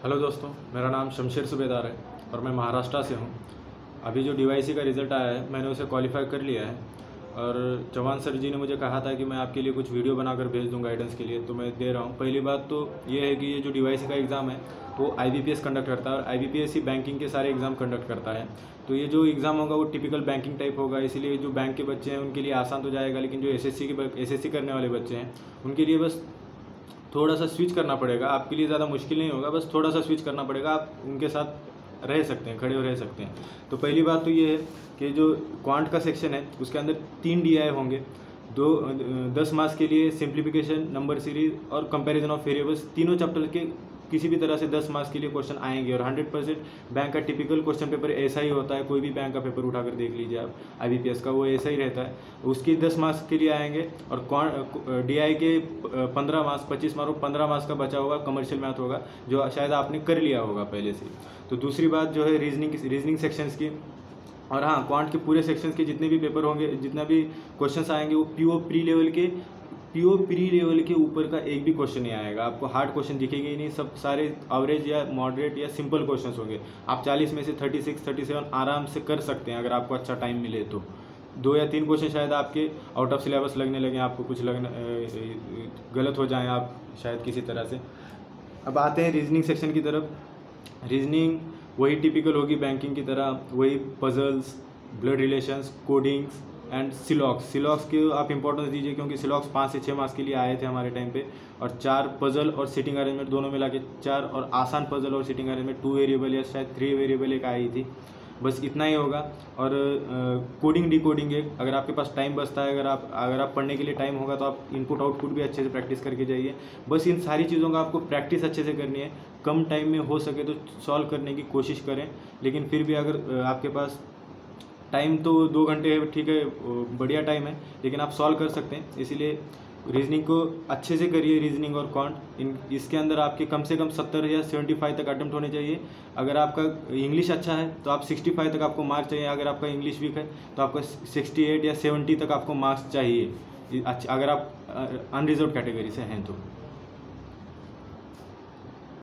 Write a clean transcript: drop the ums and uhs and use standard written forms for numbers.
Hello दोस्तों, मेरा नाम शमशेर सूबेदार है और मैं महाराष्ट्र से हूँ। अभी जो डीवाईसी का रिज़ल्ट आया है मैंने उसे क्वालिफाई कर लिया है और चौहान सर जी ने मुझे कहा था कि मैं आपके लिए कुछ वीडियो बनाकर भेज दूँ गाइडेंस के लिए, तो मैं दे रहा हूँ। पहली बात तो ये है कि ये जो डीवाईसी का एग्ज़ाम है वो IBPS कंडक्ट करता है और IBPS ही बैंकिंग के सारे एग्ज़ाम कंडक्ट करता है। तो ये जो एग्ज़ाम होगा वो टिपिकल बैंकिंग टाइप होगा, इसीलिए जो बैंक के बच्चे हैं उनके लिए आसान तो जाएगा, लेकिन जो SSC करने वाले बच्चे हैं उनके लिए बस थोड़ा सा स्विच करना पड़ेगा। आपके लिए ज़्यादा मुश्किल नहीं होगा, बस थोड़ा सा स्विच करना पड़ेगा, आप उनके साथ रह सकते हैं, खड़े हो रह सकते हैं। तो पहली बात तो ये है कि जो क्वांट का सेक्शन है उसके अंदर 3 DI होंगे, 10 मार्क्स के लिए सिंप्लीफिकेशन, नंबर सीरीज और कंपैरिजन ऑफ वेरिएबल्स। तीनों चैप्टर के किसी भी तरह से 10 मार्क्स के लिए क्वेश्चन आएंगे और 100% बैंक का टिपिकल क्वेश्चन पेपर ऐसा ही होता है। कोई भी बैंक का पेपर उठाकर देख लीजिए आप, IBPS का, वो ऐसा ही रहता है। उसकी 10 मार्क्स के लिए आएंगे और DI के 15 मार्क्स, 25 मार्क्स, 15 मार्क्स का बचा होगा कमर्शियल मैथ होगा, जो शायद आपने कर लिया होगा पहले से। तो दूसरी बात जो है रीजनिंग सेक्शंस की, और हाँ, क्वांट के पूरे सेक्शंस के जितने भी पेपर होंगे, जितना भी क्वेश्चंस आएंगे वो पीओ प्री लेवल के ऊपर का एक भी क्वेश्चन नहीं आएगा। आपको हार्ड क्वेश्चन दिखेंगे ही नहीं, सब सारे एवरेज या मॉडरेट या सिंपल क्वेश्चंस होंगे। आप 40 में से 36, 37 आराम से कर सकते हैं अगर आपको अच्छा टाइम मिले तो। 2 या 3 क्वेश्चन शायद आपके आउट ऑफ सिलेबस लगने लगे, आपको कुछ गलत हो जाए आप शायद किसी तरह से। अब आते हैं रीजनिंग सेक्शन की तरफ। रीजनिंग वही टिपिकल होगी बैंकिंग की तरह, वही puzzles, blood relations, codings and सिलॉक्स के आप इंपॉर्टेंस दीजिए, क्योंकि सिलॉक्स 5 से 6 मार्क्स के लिए आए थे हमारे टाइम पे। और 4 पजल और सिटिंग अरेंजमेंट दोनों मिला के 4, और आसान पजल और सिटिंग अरेंजमेंट 2 वेरिएबल या शायद 3 वेरिएबल एक आई थी। बस इतना ही होगा। और कोडिंग डिकोडिंग एक, अगर आपके पास टाइम बचता है, अगर आप पढ़ने के लिए टाइम होगा तो आप इनपुट आउटपुट भी अच्छे से प्रैक्टिस करके जाइए। बस इन सारी चीज़ों का आपको प्रैक्टिस अच्छे से करनी है। कम टाइम में हो सके तो सॉल्व करने की कोशिश करें, लेकिन फिर भी अगर आपके पास टाइम तो 2 घंटे है, ठीक है, बढ़िया टाइम है, लेकिन आप सॉल्व कर सकते हैं। इसीलिए रीजनिंग को अच्छे से करिए, रीजनिंग और क्वांट। इसके अंदर आपके कम से कम 70 या 75 तक अटेम्प्ट होने चाहिए। अगर आपका इंग्लिश अच्छा है तो आप 65 तक आपको मार्क्स चाहिए। अगर आपका इंग्लिश वीक है तो आपका 68 या 70 तक आपको मार्क्स चाहिए, अगर आप अनरिजर्व कैटेगरी से हैं तो।